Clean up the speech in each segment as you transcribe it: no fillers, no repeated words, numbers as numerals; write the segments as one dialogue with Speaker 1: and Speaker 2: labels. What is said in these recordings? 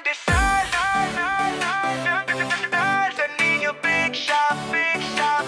Speaker 1: pandesal sa Niño Bake Shop, Bake Shop.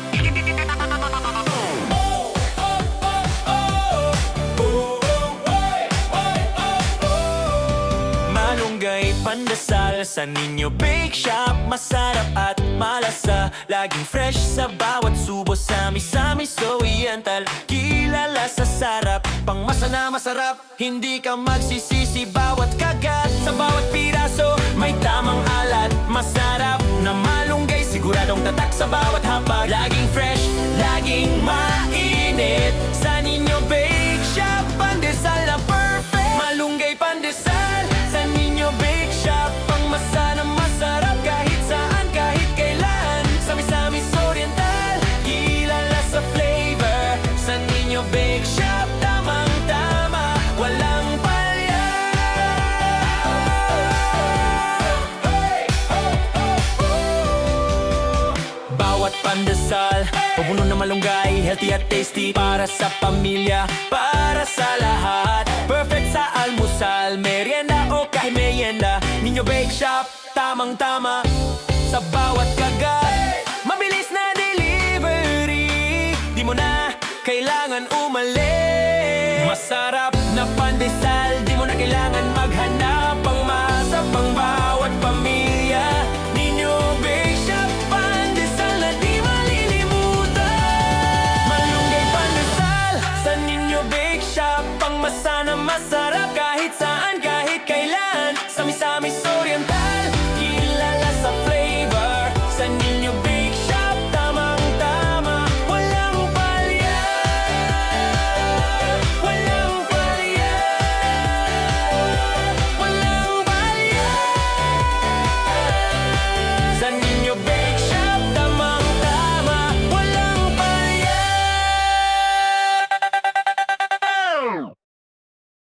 Speaker 2: Malunggay pandesal sa Niño Bake Shop. Masarap at malasa, laging fresh sa bawat subo. Sami-sami so oriental, kilala sa sarap. Pangmasa na masarap, hindi ka magsisisi. Bawat kagat, sa bawat piraso may tamang alat. Masarap na malunggay, siguradong tatak sa bawat hapag. Laging fresh, laging mainit. Sa Niño Bake Shop, pandesal na perfect. Malunggay pandesal sa Niño Bake Shop. Pangmasa na masarap kahit saan, kahit kailan. Sami-sami sa oriental, kilala sa flavor. Sa Niño Bake Shop, tamang-tama, walang palya. Bawat pandesal, pabuno na malunggay, healthy at tasty. Para sa pamilya, para sa lahat. Perfect sa almusal, merienda o kahit merienda. Niño Bake Shop, tamang-tama sa bawat kagat.